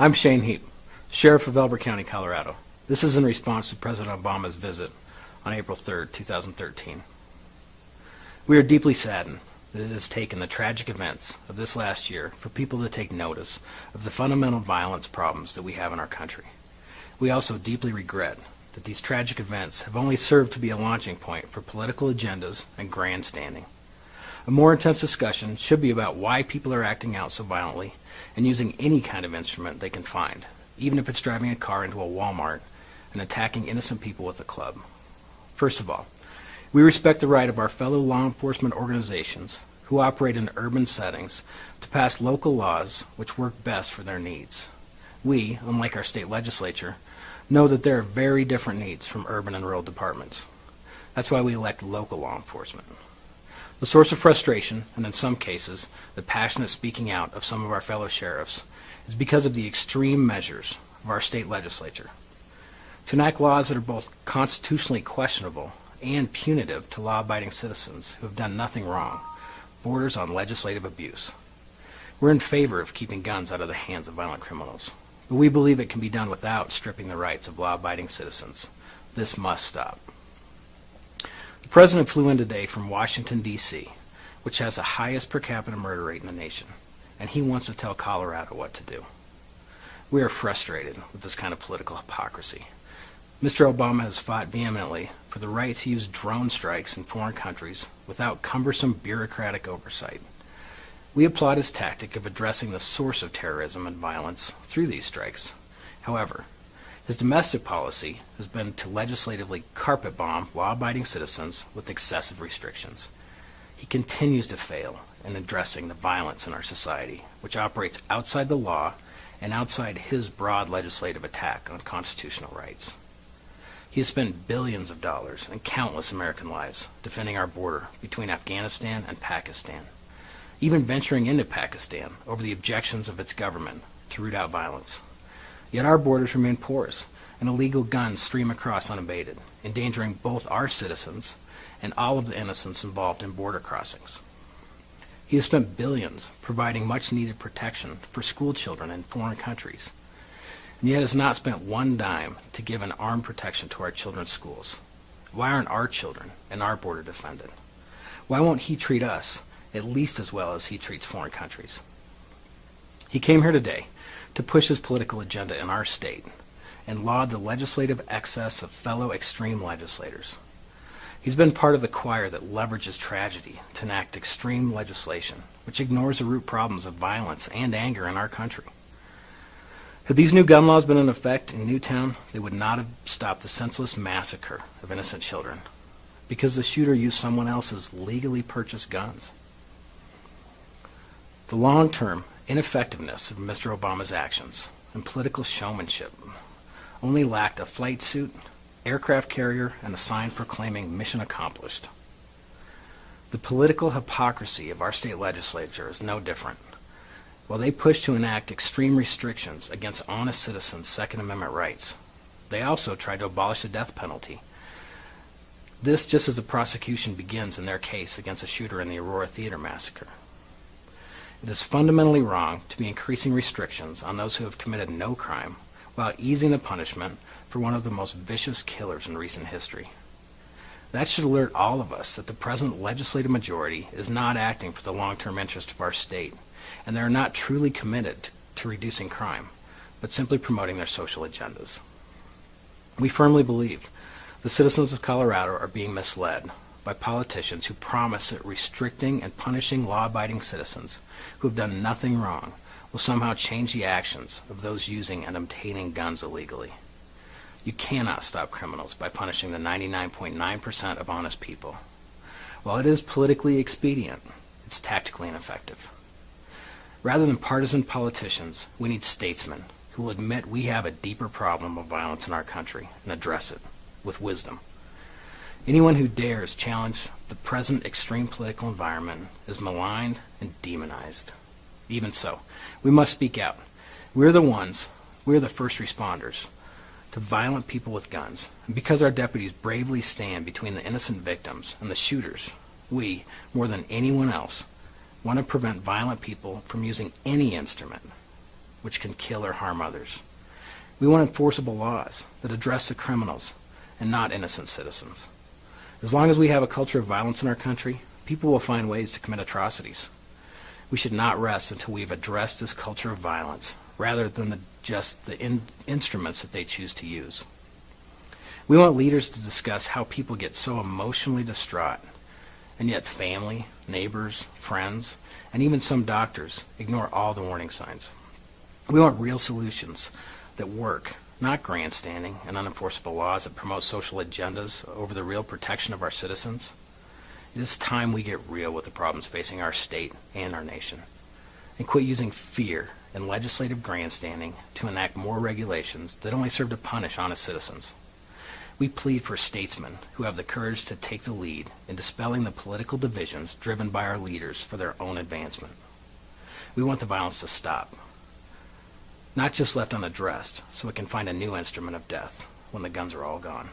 I'm Shane Heap, Sheriff of Elbert County, Colorado. This is in response to President Obama's visit on April 3, 2013. We are deeply saddened that it has taken the tragic events of this last year for people to take notice of the fundamental violence problems that we have in our country. We also deeply regret that these tragic events have only served to be a launching point for political agendas and grandstanding. A more intense discussion should be about why people are acting out so violently and using any kind of instrument they can find, even if it's driving a car into a Walmart and attacking innocent people with a club. First of all, we respect the right of our fellow law enforcement organizations who operate in urban settings to pass local laws which work best for their needs. We, unlike our state legislature, know that there are very different needs from urban and rural departments. That's why we elect local law enforcement. The source of frustration, and in some cases, the passionate speaking out of some of our fellow sheriffs, is because of the extreme measures of our state legislature. To enact laws that are both constitutionally questionable and punitive to law-abiding citizens who have done nothing wrong borders on legislative abuse. We're in favor of keeping guns out of the hands of violent criminals, but we believe it can be done without stripping the rights of law-abiding citizens. This must stop. The President flew in today from Washington, D.C., which has the highest per capita murder rate in the nation, and he wants to tell Colorado what to do. We are frustrated with this kind of political hypocrisy. Mr. Obama has fought vehemently for the right to use drone strikes in foreign countries without cumbersome bureaucratic oversight. We applaud his tactic of addressing the source of terrorism and violence through these strikes. However, his domestic policy has been to legislatively carpet bomb law-abiding citizens with excessive restrictions. He continues to fail in addressing the violence in our society, which operates outside the law and outside his broad legislative attack on constitutional rights. He has spent billions of dollars and countless American lives defending our border between Afghanistan and Pakistan, even venturing into Pakistan over the objections of its government to root out violence. Yet our borders remain porous, and illegal guns stream across unabated, endangering both our citizens and all of the innocents involved in border crossings. He has spent billions providing much-needed protection for school children in foreign countries, and yet has not spent one dime to give an armed protection to our children's schools. Why aren't our children and our border defended? Why won't he treat us at least as well as he treats foreign countries? He came here today to push his political agenda in our state and laud the legislative excess of fellow extreme legislators. He's been part of the choir that leverages tragedy to enact extreme legislation, which ignores the root problems of violence and anger in our country. Had these new gun laws been in effect in Newtown, they would not have stopped the senseless massacre of innocent children because the shooter used someone else's legally purchased guns. The long-term ineffectiveness of Mr. Obama's actions and political showmanship only lacked a flight suit, aircraft carrier, and a sign proclaiming mission accomplished. The political hypocrisy of our state legislature is no different. While they push to enact extreme restrictions against honest citizens' Second Amendment rights, they also try to abolish the death penalty. This just as the prosecution begins in their case against the shooter in the Aurora Theater massacre. It is fundamentally wrong to be increasing restrictions on those who have committed no crime while easing the punishment for one of the most vicious killers in recent history. That should alert all of us that the present legislative majority is not acting for the long-term interest of our state, and they are not truly committed to reducing crime, but simply promoting their social agendas. We firmly believe the citizens of Colorado are being misled by politicians who promise that restricting and punishing law-abiding citizens who have done nothing wrong will somehow change the actions of those using and obtaining guns illegally. You cannot stop criminals by punishing the 99.9% of honest people. While it is politically expedient, it's tactically ineffective. Rather than partisan politicians, we need statesmen who will admit we have a deeper problem of violence in our country and address it with wisdom. Anyone who dares challenge the present extreme political environment is maligned and demonized. Even so, we must speak out. We're the first responders to violent people with guns. And because our deputies bravely stand between the innocent victims and the shooters, we, more than anyone else, want to prevent violent people from using any instrument, which can kill or harm others. We want enforceable laws that address the criminals and not innocent citizens. As long as we have a culture of violence in our country, people will find ways to commit atrocities. We should not rest until we've addressed this culture of violence, rather than just the instruments that they choose to use. We want leaders to discuss how people get so emotionally distraught, and yet family, neighbors, friends, and even some doctors ignore all the warning signs. We want real solutions that work, not grandstanding and unenforceable laws that promote social agendas over the real protection of our citizens. It is time we get real with the problems facing our state and our nation, and quit using fear and legislative grandstanding to enact more regulations that only serve to punish honest citizens. We plead for statesmen who have the courage to take the lead in dispelling the political divisions driven by our leaders for their own advancement. We want the violence to stop, not just left unaddressed so it can find a new instrument of death when the guns are all gone.